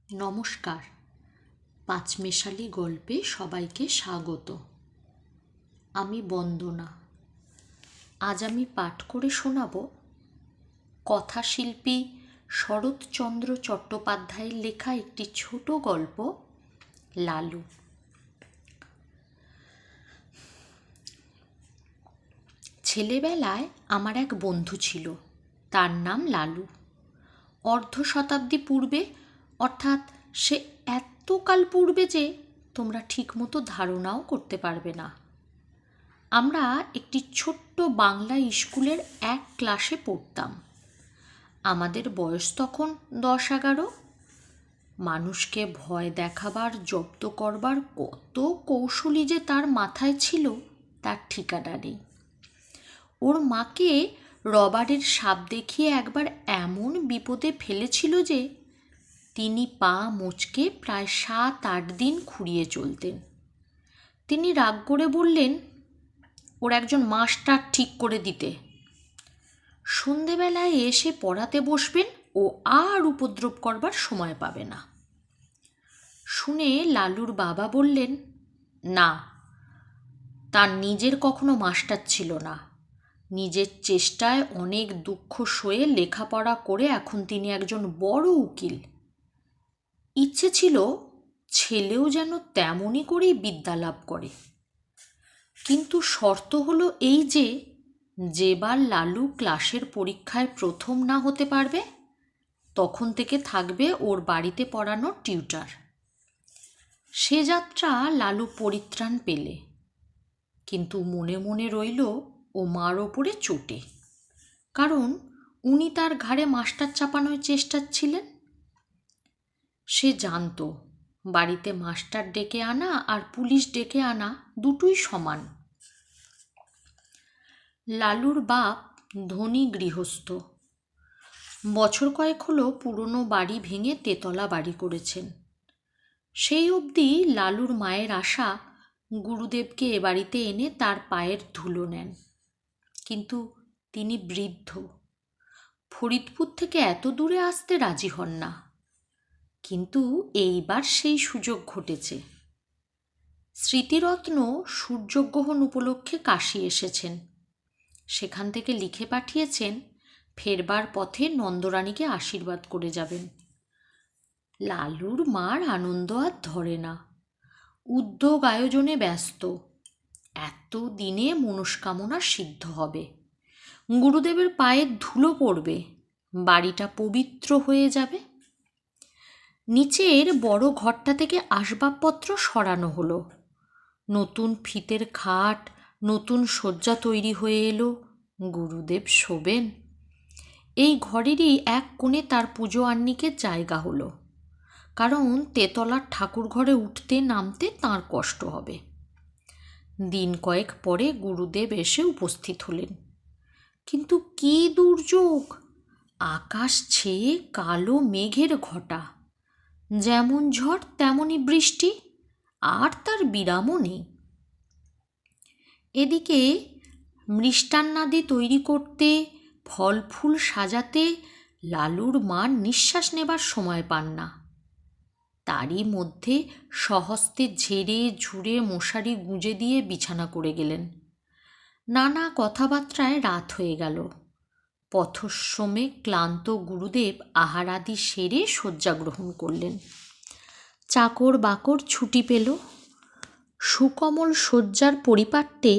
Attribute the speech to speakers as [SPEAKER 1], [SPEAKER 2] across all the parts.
[SPEAKER 1] নমস্কার। পাঁচমেশালি গল্পে সবাইকে স্বাগত। আমি বন্দনা। আজ আমি পাঠ করে শোনাব কথাশিল্পী শরৎচন্দ্র চট্টোপাধ্যায়ের লেখা একটি ছোট গল্প, লালু। ছেলেবেলায় আমার এক বন্ধু ছিল, তার নাম লালু। অর্ধ শতাব্দী পূর্বে, অর্থাৎ সে এতকাল পূর্বে যে তোমরা ঠিকমতো ধারণাও করতে পারবে না। আমরা একটি ছোট্ট বাংলা স্কুলের এক ক্লাসে পড়তাম। আমাদের বয়স তখন 10-11। মানুষকে ভয় দেখাবার, জব্দ করবার কত কৌশলী যে তার মাথায় ছিল তার ঠিকানা নেই। ওর মাকে রবারের সাপ দেখিয়ে একবার এমন বিপদে ফেলেছিল যে তিনি পা মোচকে প্রায় 7-8 দিন খুঁড়িয়ে চলতেন। তিনি রাগ করে বললেন ওর একজন মাস্টার ঠিক করে দিতে। সন্ধেবেলায় এসে পড়াতে বসবেন, ও আর উপদ্রব করবার সময় পাবে না। শুনে লালুর বাবা বললেন, না, তার নিজের কখনো মাস্টার ছিল না। নিজের চেষ্টায় অনেক দুঃখ সয়ে লেখাপড়া করে এখন তিনি একজন বড় উকিল। ইচ্ছে ছিল ছেলেও যেন তেমনই করেই বিদ্যা লাভ করে। কিন্তু শর্ত হলো এই যে, যেবার লালু ক্লাসের পরীক্ষায় প্রথম না হতে পারবে, তখন থেকে থাকবে ওর বাড়িতে পড়ানোর টিউটার। সে যাত্রা লালু পরিত্রাণ পেলে, কিন্তু মনে মনে রইল ও মার ওপরে চোটে, কারণ উনি তার ঘাড়ে মাস্টার চাপানোর চেষ্টা ছিলেন। সে জানত বাড়িতে মাস্টার ডেকে আনা আর পুলিশ ডেকে আনা দুটোই সমান। লালুর বাপ ধনী গৃহস্থ। বছর কয়েক হলো পুরনো বাড়ি ভেঙে তেতলা বাড়ি করেছেন। সেই অবধি লালুর মায়ের আশা গুরুদেবকে এ বাড়িতে এনে তার পায়ের ধুলো নেন। কিন্তু তিনি বৃদ্ধ, ফরিদপুর থেকে এত দূরে আসতে রাজি হন না। কিন্তু এইবার সেই সুযোগ ঘটেছে। স্মৃতিরত্ন সূর্যগ্রহণ উপলক্ষে কাশী এসেছেন। সেখান থেকে লিখে পাঠিয়েছেন ফেরবার পথে নন্দরানীকে আশীর্বাদ করে যাবেন। লালুর মার আনন্দ আর ধরে না। উদ্যোগ আয়োজনে ব্যস্ত। এত দিনে মনস্কামনা সিদ্ধ হবে, গুরুদেবের পায়ের ধুলো পড়বে, বাড়িটা পবিত্র হয়ে যাবে। নিচের বড় ঘরটা থেকে আসবাবপত্র সরানো হলো। নতুন ফিতের খাট, নতুন শয্যা তৈরি হয়ে এলো। গুরুদেব শোবেন। এই ঘরেরই এক কোণে তার পুজো আহ্নিকের জায়গা হলো, কারণ তেতলার ঠাকুর ঘরে উঠতে নামতে তাঁর কষ্ট হবে। দিন কয়েক পরে গুরুদেব এসে উপস্থিত হলেন। কিন্তু কি দুর্যোগ! আকাশ ছেয়ে কালো মেঘের ঘটা। যেমন ঝড় তেমনই বৃষ্টি, আর তার বিরামও নেই। এদিকে মৃষ্টান্নাদি তৈরি করতে, ফল ফুল সাজাতে লালুর মা নিঃশ্বাস নেবার সময় পান না। তারই মধ্যে স্বহস্তে ঝেড়ে ঝুড়ে মশারি গুঁজে দিয়ে বিছানা করে গেলেন। নানা কথাবার্তায় রাত হয়ে গেল। পথশ্রমে ক্লান্ত গুরুদেব আহারাদি সেরে শয্যা গ্রহণ করলেন। চাকর বাকর ছুটি পেল। সুকমল শয্যার পরিপাট্যে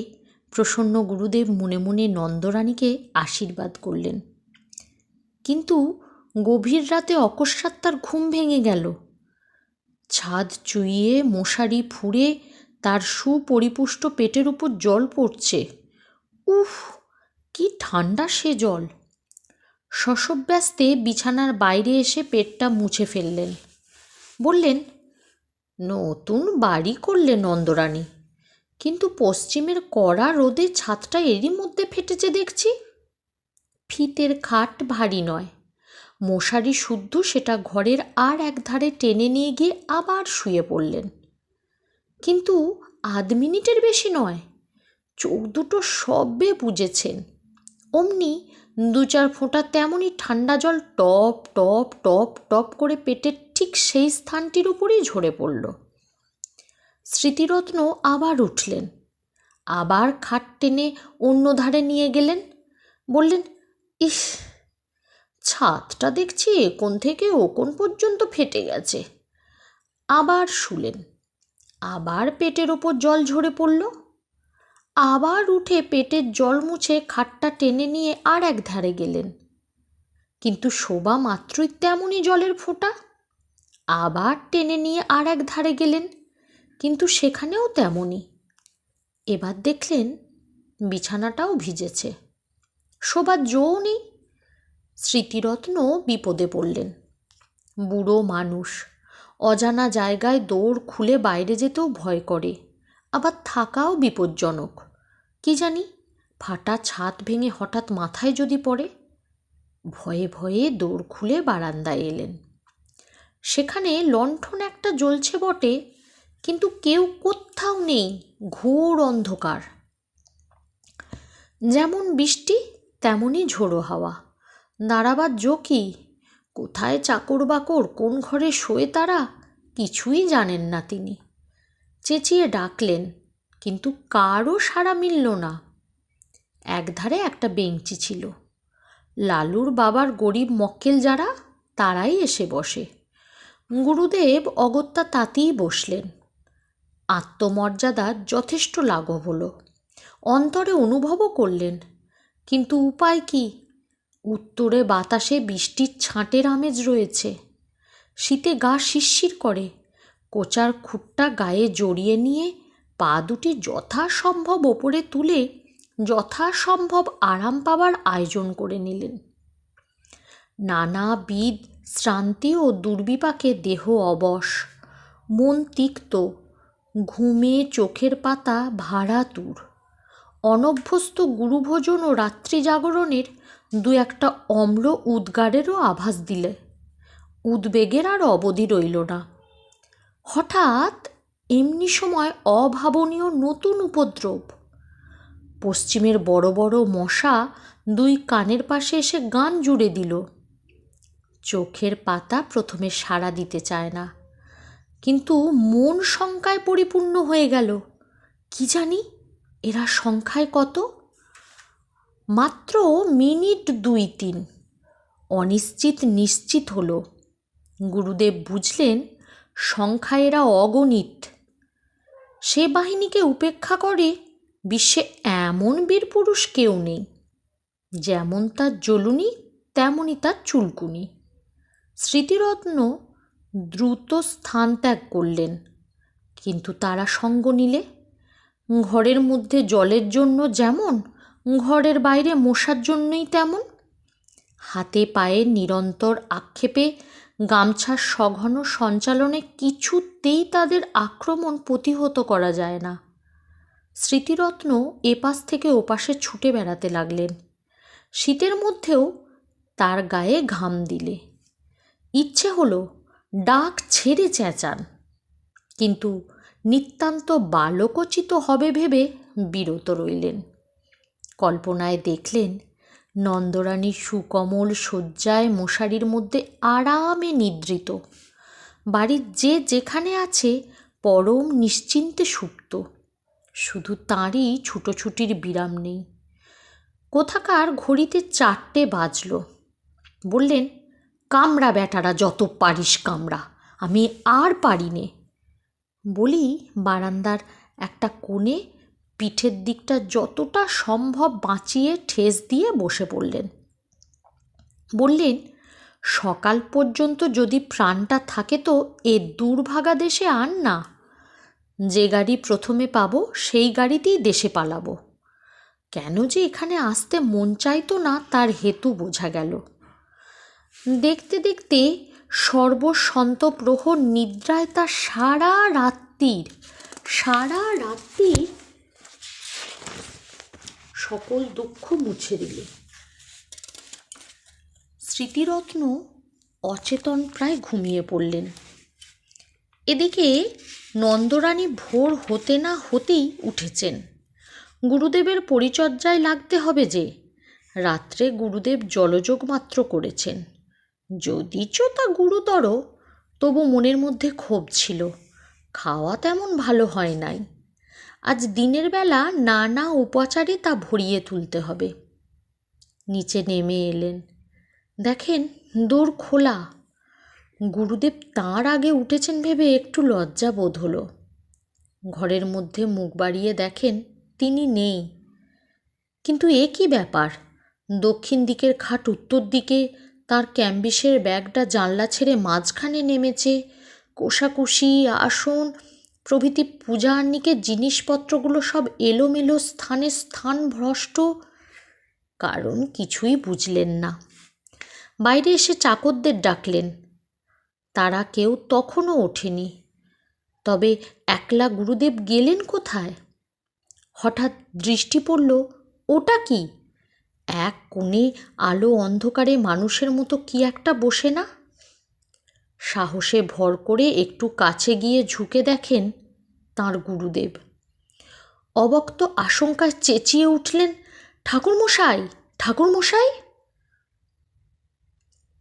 [SPEAKER 1] প্রসন্ন গুরুদেব মনে মনে নন্দরানীকে আশীর্বাদ করলেন। কিন্তু গভীর রাতে অকস্মাৎ তার ঘুম ভেঙে গেল। ছাদ চুইয়ে মশারি ফুঁড়ে তার সুপরিপুষ্ট পেটের উপর জল পড়ছে। উফ, কি ঠান্ডা সে জল! শশব্যস্তে বিছানার বাইরে এসে পেটটা মুছে ফেললেন। বললেন, নতুন বাড়ি করলে নন্দরানী, কিন্তু পশ্চিমের কড়া রোদে ছাদটা এরই মধ্যে ফেটেছে দেখছি। ফিতের খাট ভারী নয়, মশারি শুদ্ধ সেটা ঘরের আর এক ধারে টেনে নিয়ে গিয়ে আবার শুয়ে পড়লেন। কিন্তু আধ মিনিটের বেশি নয়, চোখ দুটো সবে বুজেছেন, অমনি 2-4 ফোঁটা তেমনই ঠান্ডা জল টপ টপ টপ টপ করে পেটের ঠিক সেই স্থানটির উপরেই ঝরে পড়ল। স্মৃতিরত্ন আবার উঠলেন, আবার খাট টেনে অন্য ধারে নিয়ে গেলেন। বললেন, ইস, ছাদটা দেখছি কোণ থেকে ও কোণ পর্যন্ত ফেটে গেছে। আবার শুলেন, আবার পেটের ওপর জল ঝরে পড়ল। আবার উঠে পেটের জল মুছে খাটটা টেনে নিয়ে আর এক ধারে গেলেন, কিন্তু শোবা মাত্রই তেমনই জলের ফোঁটা। আবার টেনে নিয়ে আর এক ধারে গেলেন, কিন্তু সেখানেও তেমনই। এবার দেখলেন বিছানাটাও ভিজেছে, শোবার জোও নেই। স্মৃতিরত্ন বিপদে পড়লেন। বুড়ো মানুষ, অজানা জায়গায় দৌড় খুলে বাইরে যেতেও ভয় করে, আবার থাকাও বিপজ্জনক। কি জানি, ফাটা ছাদ ভেঙে হঠাৎ মাথায় যদি পড়ে। ভয়ে ভয়ে দৌড় খুলে বারান্দায় এলেন। সেখানে লণ্ঠন একটা জ্বলছে বটে, কিন্তু কেউ কোথাও নেই, ঘোর অন্ধকার। যেমন বৃষ্টি তেমনই ঝোড়ো হাওয়া। দাঁড়াবার জো কি? কোথায় চাকর বাকর, কোন ঘরে শোয়ে তারা, কিছুই জানেন না তিনি। চেঁচিয়ে ডাকলেন, কিন্তু কারও সাড়া মিলল না। একধারে একটা বেঞ্চি ছিল, লালুর বাবার গরিব মক্কেল যারা, তারাই এসে বসে। গুরুদেব অগত্যা তাতেই বসলেন। আত্মমর্যাদার যথেষ্ট লাঘব হলো, অন্তরে অনুভবও করলেন, কিন্তু উপায় কি? উত্তরে বাতাসে বৃষ্টির ছাঁটের আমেজ রয়েছে, শীতে গা শিরশির করে। কোচার খুঁটটা গায়ে জড়িয়ে নিয়ে পা দুটি যথাসম্ভব ওপরে তুলে যথাসম্ভব আরাম পাবার আয়োজন করে নিলেন। নানাবিধ শ্রান্তি ও দুর্বিপাকে দেহ অবশ, মন তিক্ত, ঘুমে চোখের পাতা ভারাতুর। অনভ্যস্ত গুরুভোজন ও রাত্রি জাগরণের দু একটা অম্ল উদ্গারেরও আভাস দিলে উদ্বেগের আর অবধি রইল না। হঠাৎ এমনি সময় অভাবনীয় নতুন উপদ্রব। পশ্চিমের বড় বড় মশা দুই কানের পাশে এসে গান জুড়ে দিল। চোখের পাতা প্রথমে সাড়া দিতে চায় না, কিন্তু মন শঙ্কায় পরিপূর্ণ হয়ে গেল। কি জানি এরা সংখ্যায় কত? মাত্র মিনিট 2-3 অনিশ্চিত নিশ্চিত হলো। গুরুদেব বুঝলেন সংখ্যায় এরা অগণিত। সে বাহিনীকে উপেক্ষা করে বিশ্বে এমন বীরপুরুষ কেউ নেই। যেমন তার জ্বলুনি, তেমনই তার চুলকুনি। স্মৃতিরত্ন দ্রুত স্থান ত্যাগ করলেন, কিন্তু তারা সঙ্গ নিলে। ঘরের মধ্যে জলের জন্য যেমন, ঘরের বাইরে মশার জন্যই তেমন। হাতে পায়ে নিরন্তর আক্ষেপে, গামছার সঘন সঞ্চালনে কিছুতেই তাদের আক্রমণ প্রতিহত করা যায় না। স্মৃতিরত্ন এপাশ থেকে ওপাশে ছুটে বেড়াতে লাগলেন। শীতের মধ্যেও তার গায়ে ঘাম দিলে। ইচ্ছে হলো ডাক ছেড়ে চেঁচান, কিন্তু নিতান্ত বালকোচিত হবে ভেবে বিরত রইলেন। কল্পনায় দেখলেন নন্দরানী সুকোমল শয্যায় মশারির মধ্যে আরামে নিদ্রিত। বাড়ির যে যেখানে আছে পরম নিশ্চিন্তে সুপ্ত। শুধু তাঁরই ছুটোছুটির বিরাম নেই। কোথাকার ঘড়িতে 4টে বাজল। বললেন, কামড়া বেটারা, যত পারিস কামড়া, আমি আর পারি নে। বলি বারান্দার একটা কোণে পিঠের দিকটা যতটা সম্ভব বাঁচিয়ে ঠেস দিয়ে বসে পড়লেন। বললেন, সকাল পর্যন্ত যদি প্রাণটা থাকে তো এ দুর্ভাগা দেশে আন না। যে গাড়ি প্রথমে পাবো সেই গাড়িতেই দেশে পালাবো। কেন যে এখানে আসতে মন চাইতো না তার হেতু বোঝা গেল। দেখতে দেখতে সর্বসন্তপ্রহর নিদ্রায় তার সারা রাত্রির সকল দুঃখ মুছে দিলে। স্মৃতিরত্ন অচেতন প্রায় ঘুমিয়ে পড়লেন। এদিকে নন্দরানী ভোর হতে না হতেই উঠেছেন। গুরুদেবের পরিচর্যায় লাগতে হবে যে। রাত্রে গুরুদেব জলযোগ মাত্র করেছেন, যদিচ তা গুরুতর, তবু মনের মধ্যে ক্ষোভ ছিল, খাওয়া তেমন ভালো হয় নাই। আজ দিনের বেলা নানা উপাচারে তা ভরিয়ে তুলতে হবে। নিচে নেমে এলেন, দেখেন দোর খোলা। গুরুদেব তাঁর আগে উঠেছেন ভেবে একটু লজ্জা বোধ হলো। ঘরের মধ্যে মুখ বাড়িয়ে দেখেন তিনি নেই। কিন্তু এ কী ব্যাপার? দক্ষিণ দিকের খাট উত্তর দিকে, তার ক্যাম্বিসের ব্যাগটা জানলা ছেড়ে মাঝখানে নেমেছে, কোষাকুষি, আসন প্রভৃতি পূজা আহ্নিকের জিনিসপত্রগুলো সব এলোমেলো স্থানে স্থানভ্রষ্ট। কারণ কিছুই বুঝলেন না। বাইরে এসে চাকরদের ডাকলেন, তারা কেউ তখনও ওঠেনি। তবে একলা গুরুদেব গেলেন কোথায়? হঠাৎ দৃষ্টি পড়ল, ওটা কি? এক কোণে আলো অন্ধকারে মানুষের মতো কি একটা বসে না? সাহসে ভর করে একটু কাছে গিয়ে ঝুঁকে দেখেন তাঁর গুরুদেব। অবক্ত আশঙ্কায় চেঁচিয়ে উঠলেন, ঠাকুরমশাই, ঠাকুরমশাই!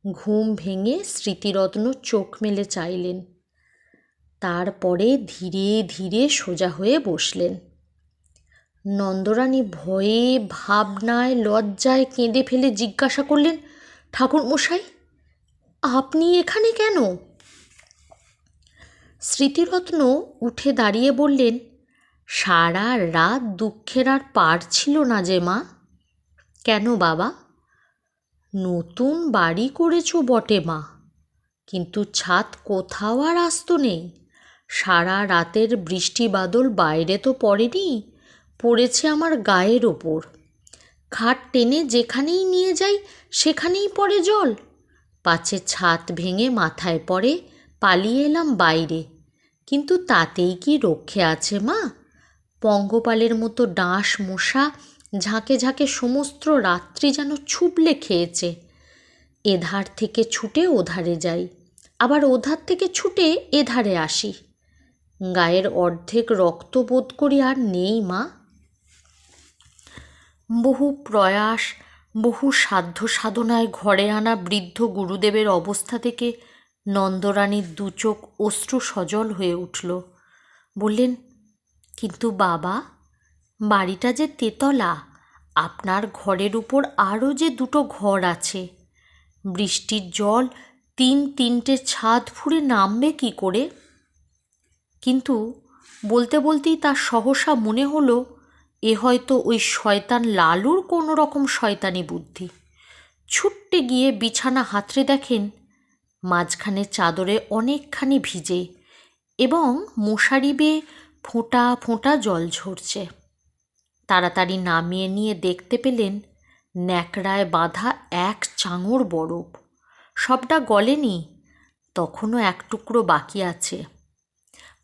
[SPEAKER 1] ঘুম ভেঙে স্মৃতিরত্ন চোখ মেলে চাইলেন। তারপরে ধীরে ধীরে সোজা হয়ে বসলেন। নন্দরানী ভয়ে, ভাবনায়, লজ্জায় কেঁদে ফেলে জিজ্ঞাসা করলেন, ঠাকুরমশাই, আপনি এখানে কেন? স্মৃতিরত্ন উঠে দাঁড়িয়ে বললেন, সারা রাত দুঃখের আর পার ছিল না যে মা। কেন বাবা? নতুন বাড়ি করেছ বটে মা, কিন্তু ছাদ কোথাও আর আস্ত নেই। সারা রাতের বৃষ্টি বাদল বাইরে তো পড়েনি, পড়েছে আমার গায়ের ওপর। খাট টেনে যেখানেই নিয়ে যাই সেখানেই পড়ে জল। পাছে ছাদ ভেঙে মাথায় পড়ে, পালিয়ে এলাম বাইরে, কিন্তু তাতেই কি রক্ষে আছে মা? পঙ্গপালের মতো ডাঁশ মশা ঝাঁকে ঝাঁকে সমস্ত রাত্রি যেন ছুবলে খেয়েছে। এধার থেকে ছুটে ওধারে যাই, আবার ওধার থেকে ছুটে এধারে আসি। গায়ের অর্ধেক রক্ত বোধ করি আর নেই মা। বহু প্রয়াস, বহু সাধ্য সাধনায় ঘরে আনা বৃদ্ধ গুরুদেবের অবস্থা থেকে নন্দরানীর দুচোখ অশ্রু সজল হয়ে উঠল। বললেন, কিন্তু বাবা, বাড়িটা যে তেতলা, আপনার ঘরের উপর আরও যে দুটো ঘর আছে, বৃষ্টির জল তিনটে ছাদ ফুঁড়ে নামবে কি করে? কিন্তু বলতে বলতেই তার সহসা মনে হলো, এ হয়তো ওই শয়তান লালুর কোনো রকম শয়তানি বুদ্ধি। ছুট্টে গিয়ে বিছানা হাতড়ে দেখেন মাঝখানে চাদরে অনেকখানি ভিজে এবং মশারি বেয়ে ফোঁটা ফোঁটা জল ঝরছে। তাড়াতাড়ি নামিয়ে নিয়ে দেখতে পেলেন ন্যাকড়ায় বাঁধা এক চাঙড় বরফ। সবটা গলেনি, তখনও এক টুকরো বাকি আছে।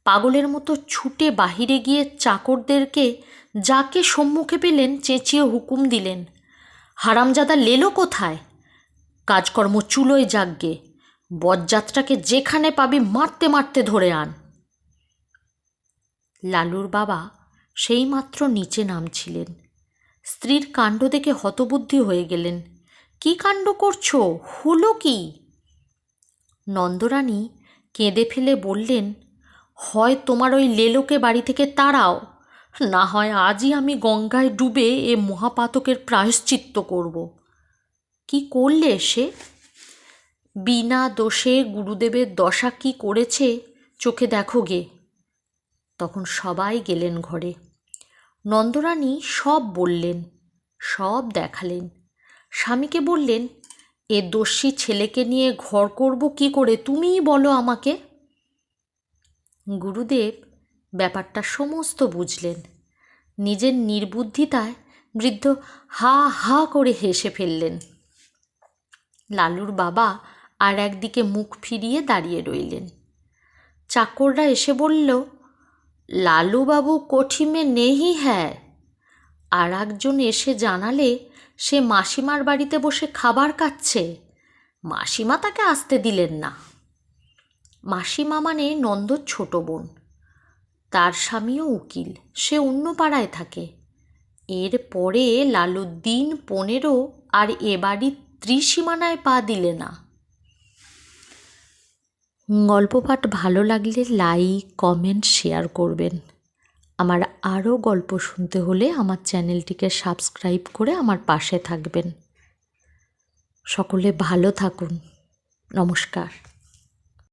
[SPEAKER 1] পাগলের মতো ছুটে বাহিরে গিয়ে চাকরদেরকে যাকে সম্মুখে পেলেন চেঁচিয়ে হুকুম দিলেন, হারামজাদা লেলো কোথায়? কাজকর্ম চুলোয় যাগ্গে, বজ্জাতটাকে যেখানে পাবি মারতে মারতে ধরে আন। লালুর বাবা সেইমাত্র নিচে নামছিলেন। স্ত্রীর কাণ্ড দেখে হতবুদ্ধি হয়ে গেলেন। কি কাণ্ড করছো? হলো কি? নন্দরানী কেঁদে ফেলে বললেন, হয় তোমার ওই লেলোকে বাড়ি থেকে তাড়াও, না হয় আজই আমি গঙ্গায় ডুবে এ মহাপাতকের প্রায়শ্চিত্ত করব। কি করলে সে? বিনা দোষে গুরুদেবের দশা কি করেছে চোখে দেখো গে। তখন সবাই গেলেন ঘরে। নন্দরানী সব বললেন, সব দেখালেন। স্বামীকে বললেন, এ দস্যি ছেলেকে নিয়ে ঘর করব কি করে, তুমিই বলো আমাকে। গুরুদেব ব্যাপারটা সমস্ত বুঝলেন। নিজের নির্বুদ্ধিতায় বৃদ্ধ হা হা করে হেসে ফেললেন। লালুর বাবা আর একদিকে মুখ ফিরিয়ে দাঁড়িয়ে রইলেন। চাকররা এসে বলল, লালুবাবু কোঠি মে নেহি হ্যায়। আর একজন এসে জানালে সে মাসিমার বাড়িতে বসে খাবার খাচ্ছে, মাসিমা তাকে আসতে দিলেন না। মাসিমা মানে নন্দর ছোট বোন। তার স্বামীও উকিল, সে অন্য পাড়ায় থাকে। এর পরে লালু দিন 15 আর এ বাড়ির ত্রিসীমানায় পা দিলে না। গল্প পাঠ ভালো লাগলে লাইক, কমেন্ট, শেয়ার করবেন। আমার আরও গল্প শুনতে হলে আমার চ্যানেলটিকে সাবস্ক্রাইব করে আমার পাশে থাকবেন। সকলে ভালো থাকুন। নমস্কার।